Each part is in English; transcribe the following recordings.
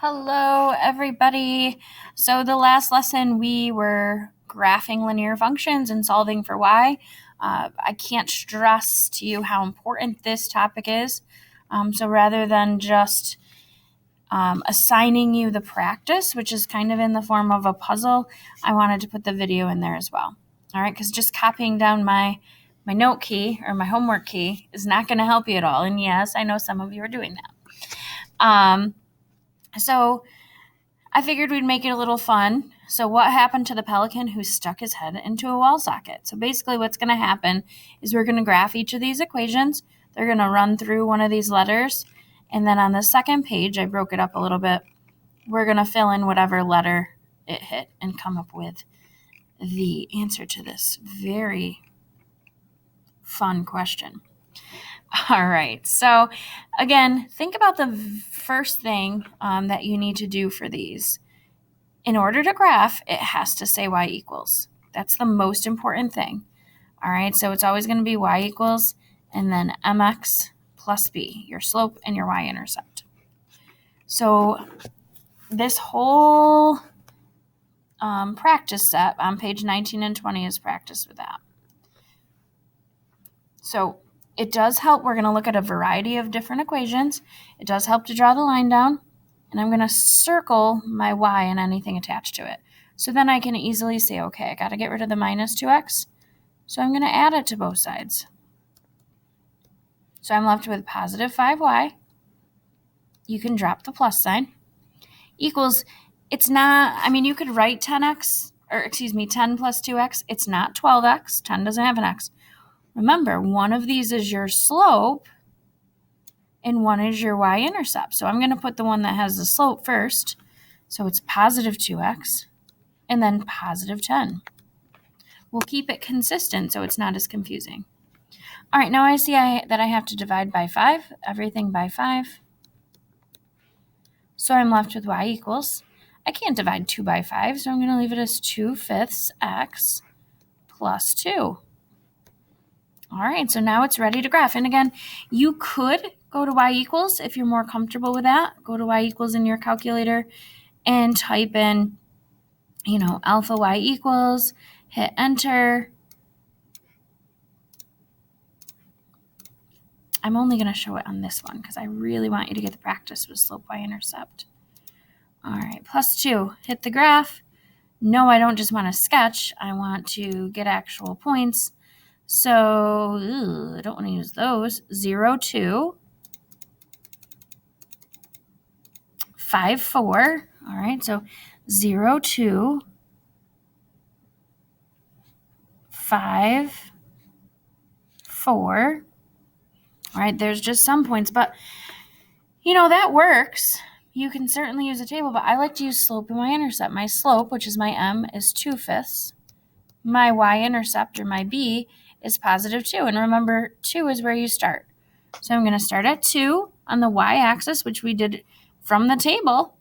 Hello, everybody. So the last lesson we were graphing linear functions and solving for y. I can't stress to you how important this topic is. So rather than just assigning you the practice, which is kind of in the form of a puzzle, I wanted to put the video in there as well. All right, because just copying down my note key or my homework key is not going to help you at all. And yes, I know some of you are doing that. So I figured we'd make it a little fun. So what happened to the pelican who stuck his head into a wall socket? So basically what's going to happen is we're going to graph each of these equations. They're going to run through one of these letters. And then on the second page, I broke it up a little bit. We're going to fill in whatever letter it hit and come up with the answer to this very fun question. All right. So again, think about the first thing that you need to do for these. In order to graph, it has to say y equals. That's the most important thing. All right. So it's always going to be y equals and then mx plus b, your slope and your y-intercept. So this whole practice set on page 19 and 20 is practice with that. So it does help. We're going to look at a variety of different equations. It does help to draw the line down. And I'm going to circle my y and anything attached to it. So then I can easily say, okay, I got to get rid of the minus 2x. So I'm going to add it to both sides. So I'm left with positive 5y. You can drop the plus sign. Equals, it's not, you could write 10 plus 2x. It's not 12x. 10 doesn't have an x. Remember, one of these is your slope and one is your y-intercept. So I'm going to put the one that has the slope first. So it's positive 2x and then positive 10. We'll keep it consistent so it's not as confusing. All right, now I see that I have to divide by 5, everything by 5. So I'm left with y equals, I can't divide 2 by 5, so I'm going to leave it as 2/5 x plus 2. All right, so now it's ready to graph. And again, you could go to y equals if you're more comfortable with that. Go to y equals in your calculator and type in, alpha y equals, hit enter. I'm only going to show it on this one because I really want you to get the practice with slope y-intercept. All right, plus 2, hit the graph. No, I don't just want to sketch. I want to get actual points. So I don't want to use those. 0, 2, 5, 4. All right, so 0, 2, 5, 4. All right, there's just some points, but that works. You can certainly use a table, but I like to use slope and y-intercept. My slope, which is my m, is 2/5. My y-intercept, or my b, is positive 2. And remember, 2 is where you start. So I'm going to start at 2 on the y-axis, which we did from the table.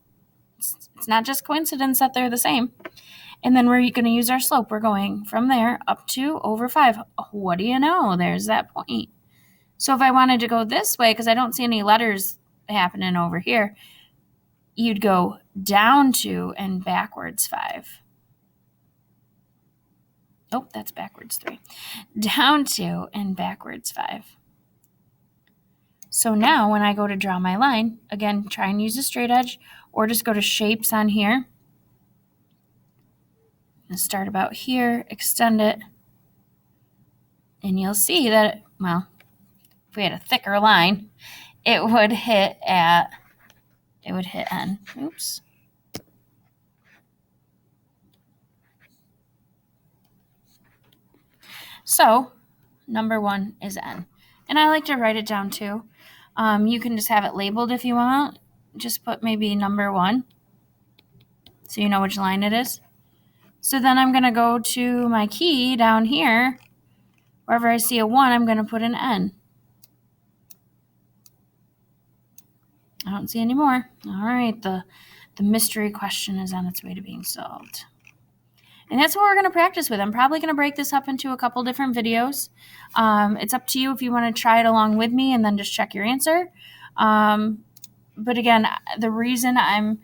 It's not just coincidence that they're the same. And then we're going to use our slope. We're going from there up to over 5. What do you know? There's that point. So if I wanted to go this way, because I don't see any letters happening over here, you'd go down 2 and backwards 5. Oh, that's backwards 3. Down 2 and backwards 5. So now when I go to draw my line, again, try and use a straight edge or just go to shapes on here. And start about here, extend it. And you'll see that, if we had a thicker line, it would hit N. Oops. So number 1 is N. And I like to write it down too. You can just have it labeled if you want. Just put maybe number 1 so you know which line it is. So then I'm going to go to my key down here. Wherever I see a 1, I'm going to put an N. I don't see any more. All right, the mystery question is on its way to being solved. And that's what we're going to practice with. I'm probably going to break this up into a couple different videos. It's up to you if you want to try it along with me and then just check your answer. But again, the reason I'm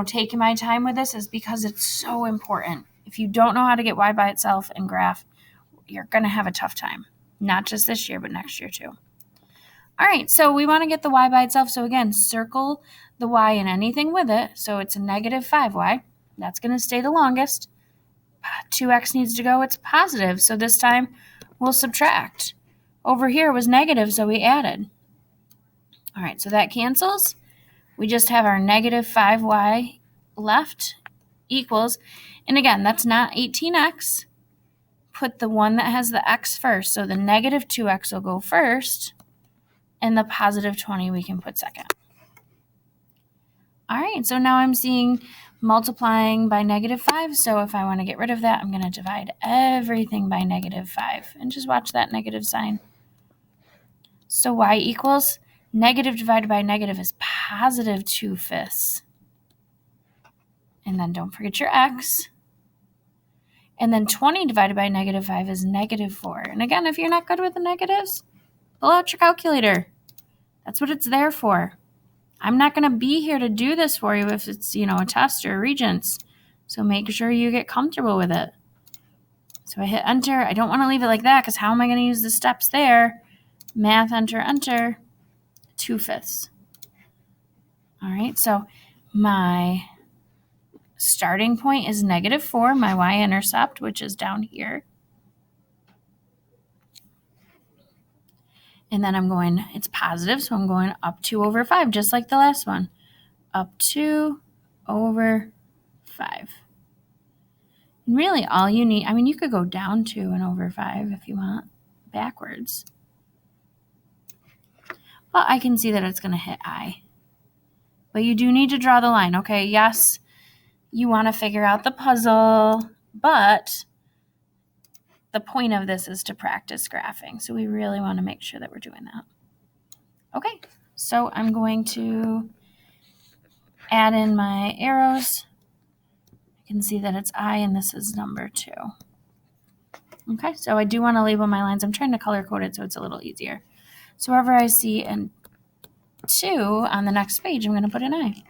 taking my time with this is because it's so important. If you don't know how to get y by itself and graph, you're going to have a tough time. Not just this year, but next year too. All right, so we want to get the y by itself. So again, circle the y and anything with it. So it's a negative 5y. That's going to stay the longest. 2x needs to go. It's positive. So this time we'll subtract. Over here was negative, so we added. All right, so that cancels. We just have our negative 5y left equals, and again, that's not 18x. Put the one that has the x first. So the negative 2x will go first, and the positive 20 we can put second. All right, so now I'm seeing multiplying by negative 5. So if I want to get rid of that, I'm going to divide everything by negative 5. And just watch that negative sign. So y equals negative divided by negative is positive 2/5. And then don't forget your x. And then 20 divided by negative 5 is negative 4. And again, if you're not good with the negatives, pull out your calculator. That's what it's there for. I'm not going to be here to do this for you if it's, a test or a Regents. So make sure you get comfortable with it. So I hit enter. I don't want to leave it like that because how am I going to use the steps there? Math, enter, enter, 2/5. All right, so my starting point is negative 4, my y-intercept, which is down here. And then it's positive, so I'm going up 2 over 5, just like the last one. Up 2 over 5. And really all you need, you could go down 2 and over 5 if you want, backwards. But I can see that it's going to hit I. But you do need to draw the line, okay? Yes, you want to figure out the puzzle, but the point of this is to practice graphing. So we really want to make sure that we're doing that. Okay, so I'm going to add in my arrows. I can see that it's I and this is number 2. Okay, so I do want to label my lines. I'm trying to color code it so it's a little easier. So wherever I see a 2 on the next page, I'm going to put an I.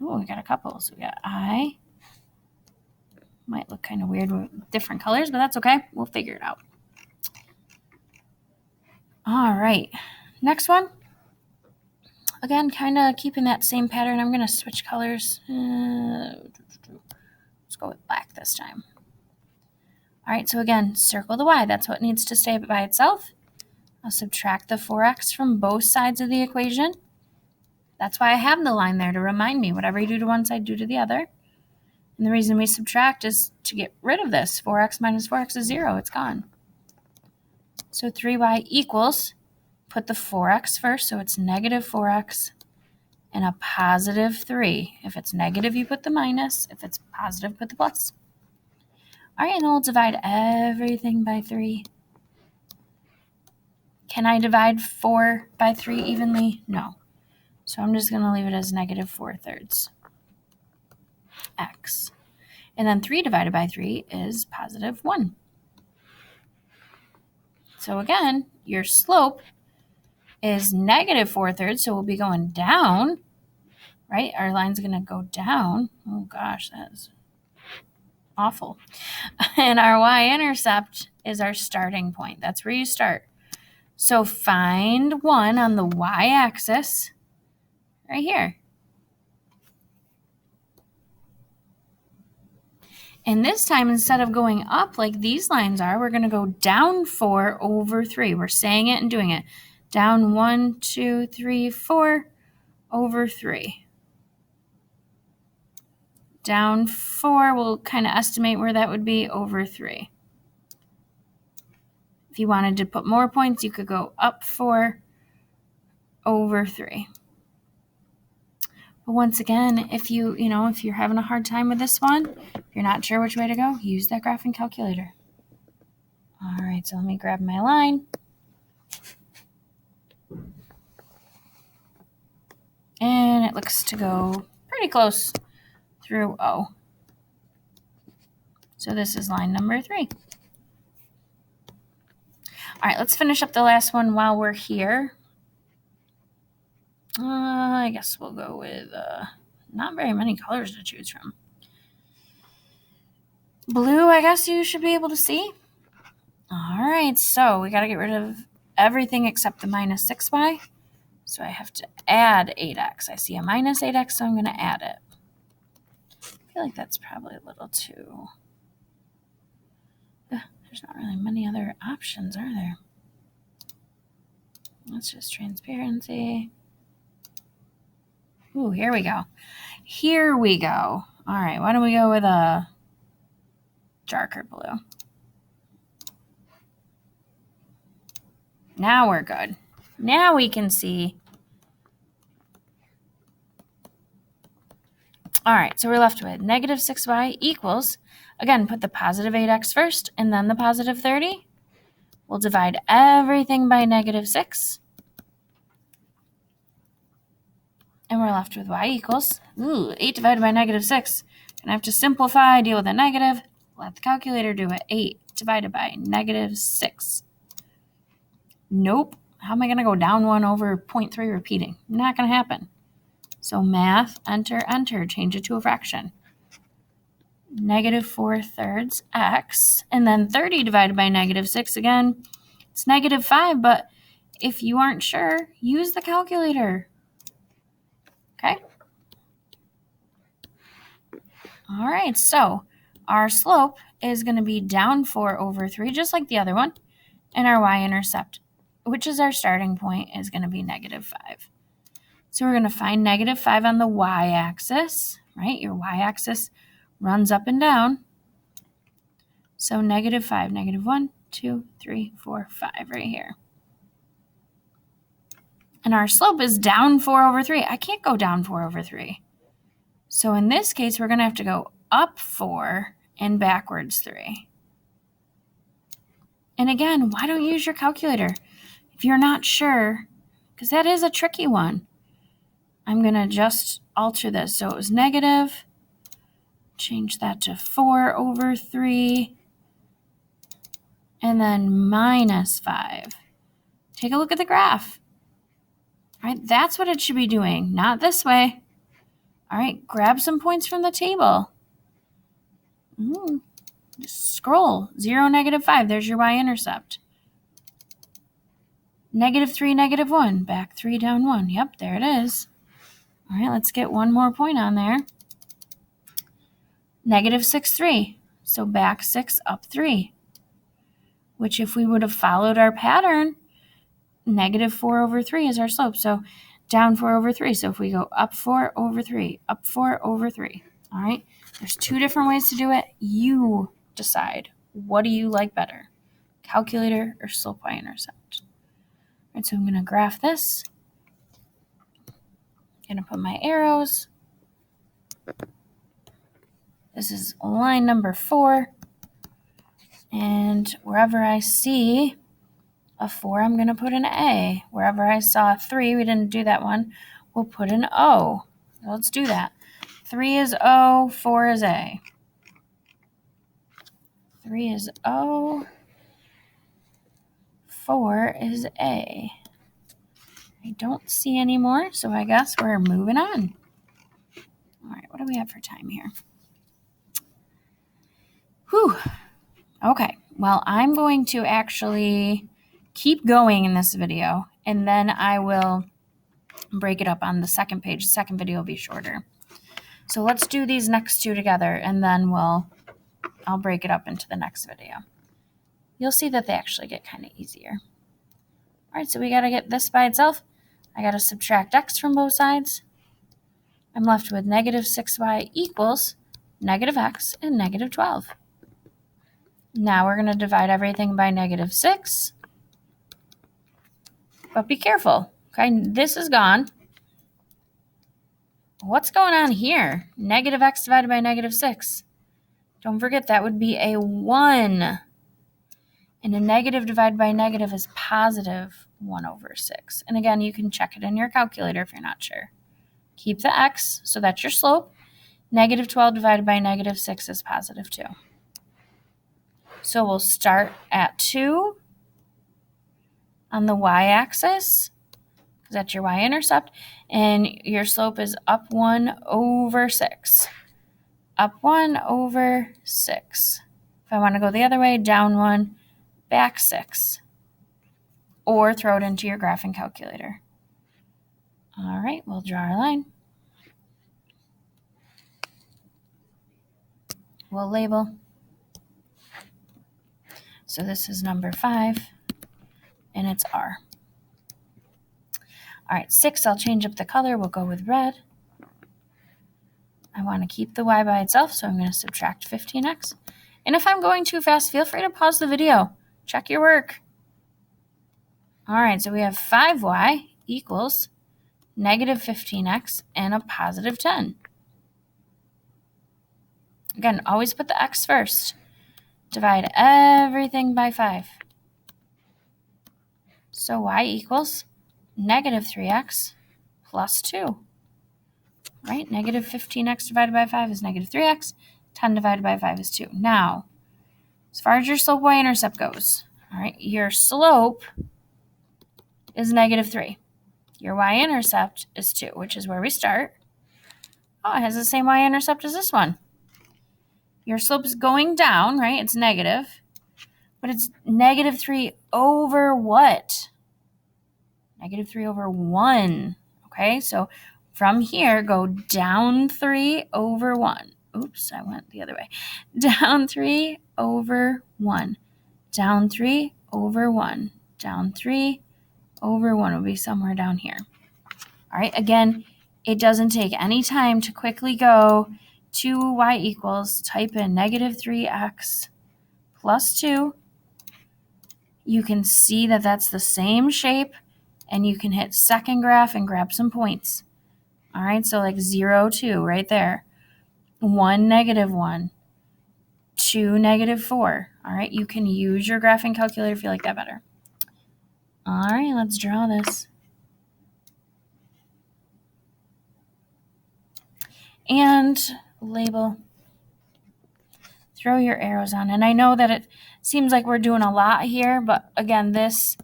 Oh, we got a couple. So we got I. Might look kind of weird with different colors, but that's okay. We'll figure it out. All right, next one. Again, kind of keeping that same pattern. I'm going to switch colors. Let's go with black this time. All right, so again, circle the y. That's what needs to stay by itself. I'll subtract the 4x from both sides of the equation. That's why I have the line there to remind me. Whatever you do to one side, do to the other. And the reason we subtract is to get rid of this. 4x minus 4x is 0. It's gone. So 3y equals, put the 4x first, so it's negative 4x and a positive 3. If it's negative, you put the minus. If it's positive, put the plus. All right, and then we'll divide everything by 3. Can I divide 4 by 3 evenly? No. So I'm just going to leave it as negative 4/3 x. And then 3 divided by 3 is positive 1. So again, your slope is negative 4/3, so we'll be going down, right? Our line's going to go down. Oh gosh, that is awful. And our y-intercept is our starting point. That's where you start. So find 1 on the y-axis right here. And this time, instead of going up like these lines are, we're going to go down 4 over 3. We're saying it and doing it. Down 1, 2, 3, 4 over 3. Down 4, we'll kind of estimate where that would be over 3. If you wanted to put more points, you could go up 4 over 3. But once again, if you're having a hard time with this one, if you're not sure which way to go, use that graphing calculator. All right, so let me grab my line. And it looks to go pretty close through O. So this is line number 3. All right, let's finish up the last one while we're here. I guess we'll go with not very many colors to choose from. Blue, I guess you should be able to see. All right, so we got to get rid of everything except the minus 6y. So I have to add 8x. I see a minus 8x, so I'm going to add it. I feel like that's probably a little too... There's not really many other options, are there? Let's just transparency. Ooh, here we go. Here we go. All right, why don't we go with a darker blue? Now we're good. Now we can see. All right, so we're left with negative 6y equals, again, put the positive 8x first and then the positive 30. We'll divide everything by negative 6. And we're left with y equals, 8 divided by negative 6. Gonna have to simplify, deal with a negative. Let the calculator do it. 8 divided by negative 6. Nope. How am I going to go down 1 over 0.3 repeating? Not going to happen. So math, enter, change it to a fraction. Negative 4/3 x. And then 30 divided by negative 6 again. It's negative 5, but if you aren't sure, use the calculator. Okay? All right, so our slope is going to be down 4 over 3, just like the other one. And our y-intercept, which is our starting point, is going to be negative 5. So we're going to find negative 5 on the y-axis, right? Your y-axis runs up and down. So negative 5, negative 1, 2, 3, 4, 5 right here. And our slope is down 4 over 3. I can't go down 4 over 3. So in this case, we're going to have to go up 4 and backwards 3. And again, why don't you use your calculator? If you're not sure, because that is a tricky one. I'm going to just alter this. So it was negative. Change that to 4 over 3. And then minus 5. Take a look at the graph. All right, that's what it should be doing, not this way. All right, grab some points from the table. Just scroll. 0, negative 5. There's your y-intercept. Negative 3, negative 1. Back 3, down 1. Yep, there it is. All right, let's get one more point on there. Negative 6, 3. So back 6, up 3. Which if we would have followed our pattern, negative 4 over 3 is our slope. So down 4 over 3. So if we go up 4 over 3, up 4 over 3. All right, there's 2 different ways to do it. You decide. What do you like better? Calculator or slope y-intercept? All right, so I'm going to graph this. I'm going to put my arrows. This is line number 4. And wherever I see a 4, I'm going to put an A. Wherever I saw a 3, we didn't do that one, we'll put an O. So let's do that. 3 is O, 4 is A. 3 is O, 4 is A. I don't see any more, so I guess we're moving on. All right, what do we have for time here? Whew. Okay, well, I'm going to actually keep going in this video, and then I will break it up on the second page. The second video will be shorter. So let's do these next 2 together, and then I'll break it up into the next video. You'll see that they actually get kind of easier. All right, so we got to get this by itself. I got to subtract x from both sides. I'm left with negative 6y equals negative x and negative 12. Now we're going to divide everything by negative 6. But be careful, okay? This is gone. What's going on here? Negative x divided by negative 6. Don't forget that would be a 1. And a negative divided by negative is positive 1 over 6. And again, you can check it in your calculator if you're not sure. Keep the x, so that's your slope. Negative 12 divided by negative 6 is positive 2. So we'll start at 2 on the y-axis, because that's your y-intercept, and your slope is up 1 over 6. Up 1 over 6. If I want to go the other way, down 1, back 6. Or throw it into your graphing calculator. All right, we'll draw our line. We'll label. So this is number 5, and it's R. All right, 6, I'll change up the color. We'll go with red. I want to keep the y by itself, so I'm going to subtract 15x. And if I'm going too fast, feel free to pause the video. Check your work. All right, so we have 5y equals negative 15x and a positive 10. Again, always put the x first. Divide everything by 5. So y equals negative 3x plus 2. Right? Negative 15x divided by 5 is negative 3x. 10 divided by 5 is 2. Now, as far as your slope y-intercept goes, all right, your slope is negative 3. Your y-intercept is 2, which is where we start. Oh, it has the same y-intercept as this one. Your slope is going down, right? It's negative. But it's negative 3 over what? Negative 3 over 1. Okay, so from here, go down 3 over 1. Oops, I went the other way. Down 3 over 1. Down 3 over 1. Down 3 over 1 will be somewhere down here. All right, again, it doesn't take any time to quickly go to y equals, type in negative 3x plus 2. You can see that that's the same shape, and you can hit second graph and grab some points. All right, so like 0, 2 right there. 1, negative 1. 2, negative 4. All right, you can use your graphing calculator if you like that better. All right, let's draw this. And label. Throw your arrows on. And I know that it seems like we're doing a lot here, but again, this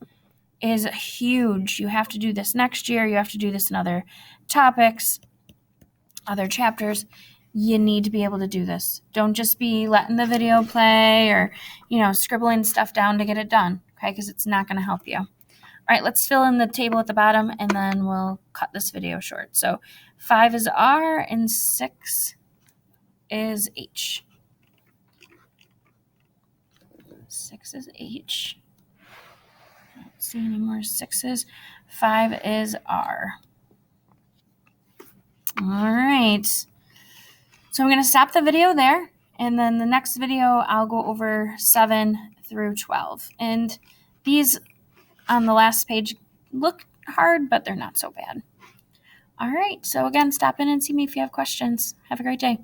is huge. You have to do this next year. You have to do this in other topics, other chapters. You need to be able to do this. Don't just be letting the video play or, scribbling stuff down to get it done, okay? Because it's not going to help you. All right, let's fill in the table at the bottom, and then we'll cut this video short. So 5 is R, and 6 is H. 6 is H. I don't see any more 6s. 5 is R. All right. So I'm going to stop the video there, and then the next video I'll go over 7 through 12. And these on the last page look hard, but they're not so bad. All right. So again, stop in and see me if you have questions. Have a great day.